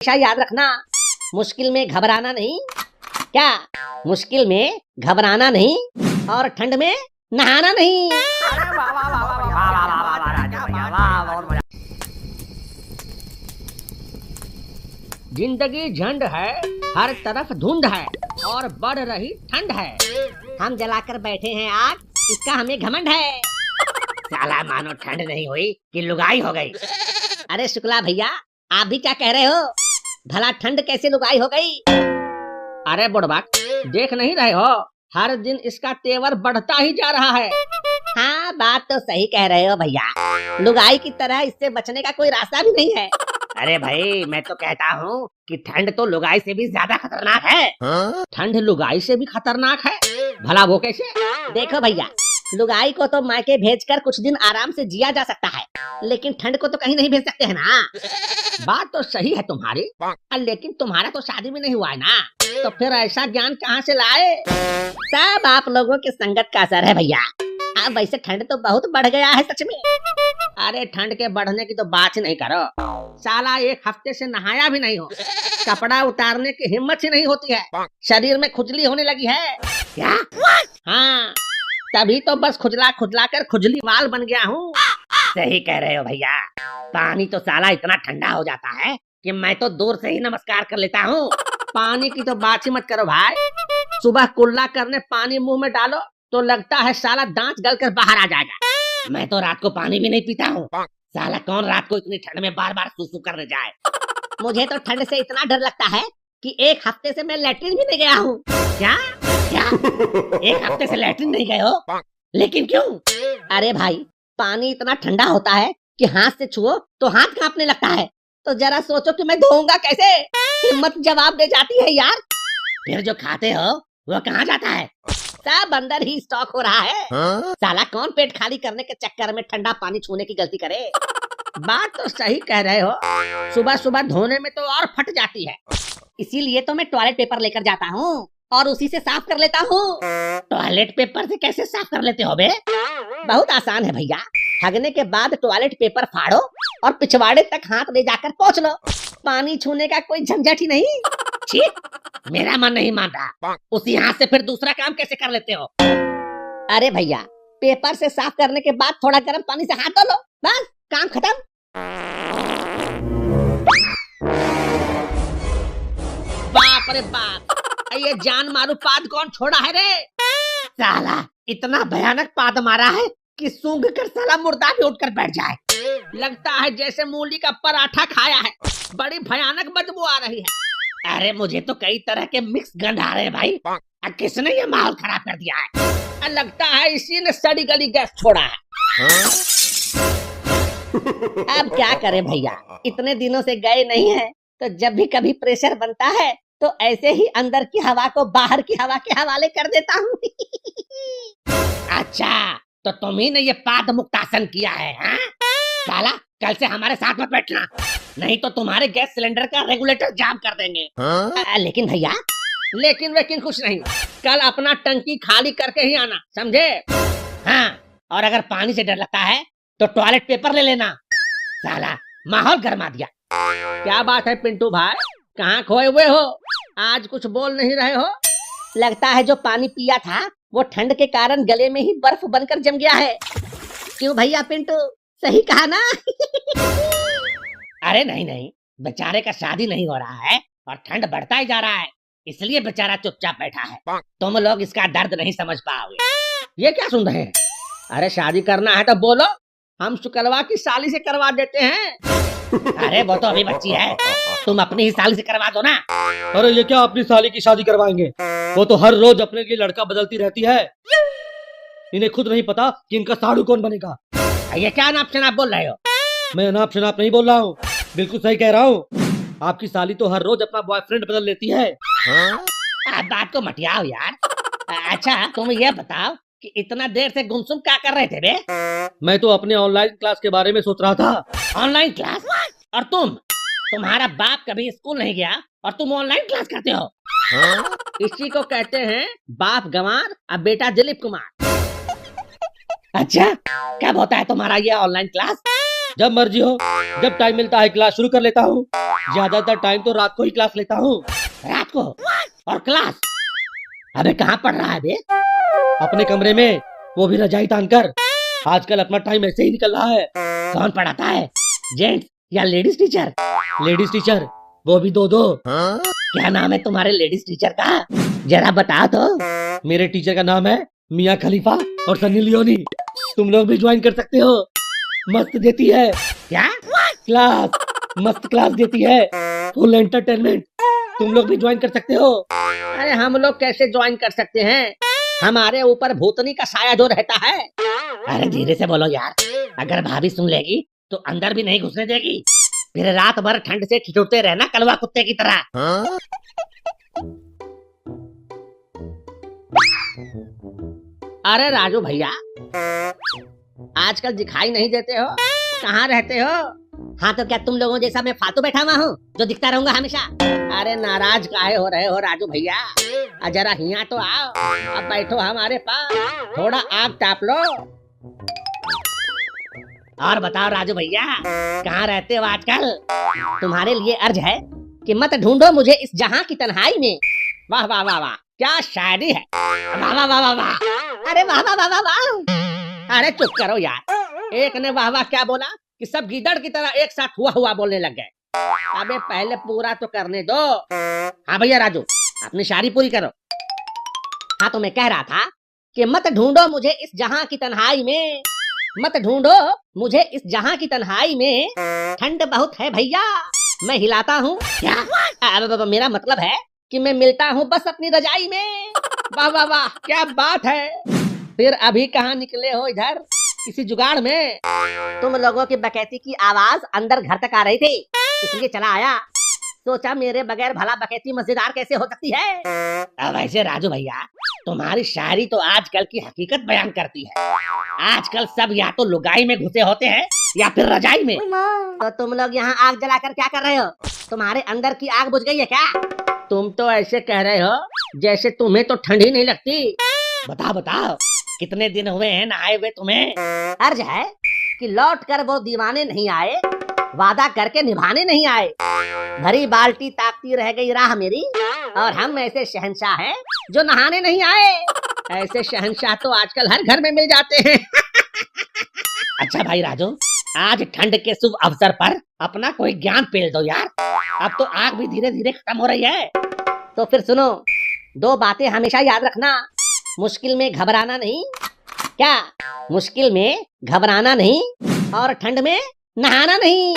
हमेशा याद रखना, मुश्किल में घबराना नहीं। क्या? मुश्किल में घबराना नहीं और ठंड में नहाना नहीं। जिंदगी झंड है, हर तरफ धुंध है और बढ़ रही ठंड है। हम जलाकर बैठे हैं आग, इसका हमें घमंड है। साला मानो ठंड नहीं हुई कि लुगाई हो गई। अरे शुक्ला भैया, आप भी क्या कह रहे हो? भला ठंड कैसे लुगाई हो गई? अरे बुढ़बा, देख नहीं रहे हो, हर दिन इसका तेवर बढ़ता ही जा रहा है। हाँ, बात तो सही कह रहे हो भैया, लुगाई की तरह इससे बचने का कोई रास्ता भी नहीं है। अरे भाई, मैं तो कहता हूँ कि ठंड तो लुगाई से भी ज्यादा खतरनाक है। ठंड लुगाई से भी खतरनाक है? भला वो कैसे? देखो भैया, लुगाई को तो मायके भेजकर कुछ दिन आराम से जिया जा सकता है, लेकिन ठंड को तो कहीं नहीं भेज सकते है ना। बात तो सही है तुम्हारी, लेकिन तुम्हारा तो शादी भी नहीं हुआ है ना, तो फिर ऐसा ज्ञान कहाँ से लाए? सब आप लोगों की संगत का असर है भैया। अब वैसे ठंड तो बहुत बढ़ गया है सच में। अरे ठंड के बढ़ने की तो बात ही नहीं करो, साला एक हफ्ते से नहाया भी नहीं हो, कपड़ा उतारने की हिम्मत ही नहीं होती है, शरीर में खुजली होने लगी है। क्या? हाँ, तभी तो बस खुजला खुजला कर खुजली वाल बन गया हूँ। सही कह रहे हो भैया, पानी तो साला इतना ठंडा हो जाता है कि मैं तो दूर से ही नमस्कार कर लेता हूँ। पानी की तो बात ही मत करो भाई, सुबह कुल्ला करने पानी मुंह में डालो तो लगता है साला दांत गलकर बाहर आ जाएगा। मैं तो रात को पानी भी नहीं पीता हूँ, साला कौन रात को इतनी ठंड में बार बार सुसु करने जाए। मुझे तो ठंड से इतना डर लगता है कि एक हफ्ते से मैं लैट्रिन भी नहीं गया हूँ। क्या? एक हफ्ते से लैट्रिन नहीं गए हो? लेकिन क्यों? अरे भाई, पानी इतना ठंडा होता है कि हाथ से छुओ तो हाथ कांपने लगता है, तो जरा सोचो कि मैं धोऊंगा कैसे? हिम्मत जवाब दे जाती है यार। फिर जो खाते हो वो कहाँ जाता है? सब अंदर ही स्टॉक हो रहा है। साला कौन पेट खाली करने के चक्कर में ठंडा पानी छूने की गलती करे? बात तो सही कह रहे हो, सुबह सुबह धोने में तो और फट जाती है, इसीलिए तो मैं टॉयलेट पेपर लेकर जाता हूँ और उसी से साफ कर लेता हूँ। टॉयलेट पेपर से कैसे साफ कर लेते हो बे? बहुत आसान है भैया, हगने के बाद टॉयलेट पेपर फाड़ो और पिछवाड़े तक हाथ ले जाकर पोंछ लो, पानी छूने का कोई झंझट ही नहीं। ठीक, मेरा मन नहीं मान रहा, उसी हाथ से फिर दूसरा काम कैसे कर लेते हो? अरे भैया, पेपर से साफ करने के बाद थोड़ा गर्म पानी से हाथ धो लो, बस काम खत्म। बाप रे बाप, ये जान मारू पाद कौन छोड़ा है रे? साला इतना भयानक पाद मारा है कि सूंघ कर साला मुर्दा भी उठकर बैठ जाए। लगता है जैसे मूली का पराठा खाया है, बड़ी भयानक बदबू आ रही है। अरे मुझे तो कई तरह के मिक्स गंध आ रहे हैं भाई, किसने ये माहौल खराब कर दिया है? लगता है इसी ने सड़ी गली गैस छोड़ा है। अब क्या करें भैया, इतने दिनों से गए नहीं है, तो जब भी कभी प्रेशर बनता है तो ऐसे ही अंदर की हवा को बाहर की हवा के हवाले कर देता हूँ। अच्छा, तो तुम ही ने ये पाद मुक्तासन किया है? हाँ? साला कल से हमारे साथ मत बैठना, नहीं तो तुम्हारे गैस सिलेंडर का रेगुलेटर जाम कर देंगे। लेकिन भैया, लेकिन कुछ नहीं, कल अपना टंकी खाली करके ही आना, समझे? हाँ, और अगर पानी से डर लगता है तो टॉयलेट पेपर ले लेना। साला माहौल गरमा दिया। क्या बात है पिंटू भाई, कहाँ खोए हुए हो? आज कुछ बोल नहीं रहे हो? लगता है जो पानी पिया था वो ठंड के कारण गले में ही बर्फ बनकर जम गया है। क्यों भैया पिंटू, सही कहा ना? अरे नहीं, बेचारे का शादी नहीं हो रहा है और ठंड बढ़ता ही जा रहा है, इसलिए बेचारा चुपचाप बैठा है। तुम लोग इसका दर्द नहीं समझ पाओगे। ये क्या सुन रहे हैं? अरे शादी करना है तो बोलो, हम शुक्लवा की साली से करवा देते हैं। अरे वो तो अभी बच्ची है, तुम अपनी ही साली से करवा दो ना। अरे ये क्या अपनी साली की शादी करवाएंगे? वो तो हर रोज अपने लिए लड़का बदलती रहती है, इन्हें खुद नहीं पता कि इनका साड़ू कौन बनेगा। ये क्या नाप शनाप बोल रहे हो? मैं अनाप शनाप नहीं बोल रहा हूँ, बिल्कुल सही कह रहा हूँ। आपकी साली तो हर रोज अपना बॉयफ्रेंड बदल लेती है। बात को मटियाओ यार। अच्छा तुम ये बताओ कि इतना देर से गुमसुम क्या कर रहे थे बे? मैं तो अपने ऑनलाइन क्लास के बारे में सोच रहा था। Online class? और तुम्हारा बाप कभी स्कूल नहीं गया और तुम ऑनलाइन क्लास करते हो? इसी को कहते हैं बाप गंवार और बेटा दिलीप कुमार। अच्छा, कब होता है तुम्हारा ये ऑनलाइन क्लास? जब मर्जी हो, जब टाइम मिलता है क्लास शुरू कर लेता हूँ। ज्यादातर टाइम तो रात को ही क्लास लेता हूँ। रात को और क्लास? अबे कहाँ पढ़ रहा है बे? अपने कमरे में, वो भी रजाई तान कर। आजकल अपना टाइम ऐसे ही निकल रहा है। कौन पढ़ाता है, जेंट्स या लेडीज टीचर? लेडीज टीचर, वो भी दो दो। क्या नाम है तुम्हारे लेडीज टीचर का, जरा बता तो। मेरे टीचर का नाम है मियाँ खलीफा और सन्नी लियोनी। तुम लोग भी ज्वाइन कर सकते हो, मस्त देती है। क्या क्लास? मस्त क्लास देती है, फुल एंटरटेनमेंट। तुम लोग भी ज्वाइन कर सकते हो। अरे हम लोग कैसे ज्वाइन कर सकते हैं, हमारे ऊपर भूतनी का साया जो रहता है। अरे धीरे से बोलो यार, अगर भाभी सुन लेगी तो अंदर भी नहीं घुसने देगी, फिर रात भर ठंड से ठिठुरते रहना कलवा कुत्ते की तरह। अरे राजू भैया, आजकल दिखाई नहीं देते हो, कहाँ रहते हो? हाँ तो क्या तुम लोगों जैसा मैं फालतू बैठा हुआ हूँ जो दिखता रहूंगा हमेशा? अरे नाराज काहे हो रहे हो राजू भैया, जरा हिया तो आओ, अब बैठो हमारे पास, थोड़ा आग ताप लो। और बताओ राजू भैया, कहाँ रहते हो आजकल? तुम्हारे लिए अर्ज है कि मत ढूंढो मुझे इस जहां की तन्हाई में। वाह वाह वाह वाह, क्या शायरी है। वाह वाह वाह वाह वाह, अरे वाह वाह वाह वाह वाह। अरे चुप करो यार, एक ने वाह वाह क्या बोला कि सब गीदड़ की तरह एक साथ हुआ हुआ बोलने लग गए। अबे पहले पूरा तो करने दो। हाँ भैया राजू, अपनी शायरी पूरी करो। हाँ तो मैं कह रहा था कि मत ढूंढो मुझे इस जहां की तन्हाई में, मत ढूंढो मुझे इस जहां की तन्हाई में, ठंड बहुत है भैया मैं हिलाता हूँ। क्या? मेरा मतलब है कि मैं मिलता हूँ बस अपनी रजाई में। वाह वाह वाह, क्या बात है। फिर अभी कहाँ निकले हो इधर, किसी जुगाड़ में? तुम लोगों की बकैती की आवाज अंदर घर तक आ रही थी, इसलिए चला आया। सोचा मेरे बगैर भला बकैती मजेदार कैसे हो सकती है। अब ऐसे राजू भैया, तुम्हारी शायरी तो आजकल की हकीकत बयान करती है। आजकल सब या तो लुगाई में घुसे होते हैं या फिर रजाई में। तो तुम लोग यहाँ आग जलाकर क्या कर रहे हो? तुम्हारे अंदर की आग बुझ गई है क्या? तुम तो ऐसे कह रहे हो जैसे तुम्हें तो ठंड ही नहीं लगती। बताओ बताओ, कितने दिन हुए हैं नहाए हुए तुम्हें? अर्ज है कि लौट कर वो दीवाने नहीं आए, वादा करके निभाने नहीं आए। भरी बाल्टी ताकती रह गई राह मेरी, और हम ऐसे शहंशाह हैं जो नहाने नहीं आए। ऐसे शहंशाह तो आजकल हर घर में मिल जाते हैं। अच्छा भाई राजू, आज ठंड के शुभ अवसर पर अपना कोई ज्ञान पेल दो यार। अब तो आग भी धीरे धीरे खत्म हो रही है। तो फिर सुनो, दो बातें हमेशा याद रखना। मुश्किल में घबराना नहीं। क्या? मुश्किल में घबराना नहीं और ठंड में नहाना नहीं।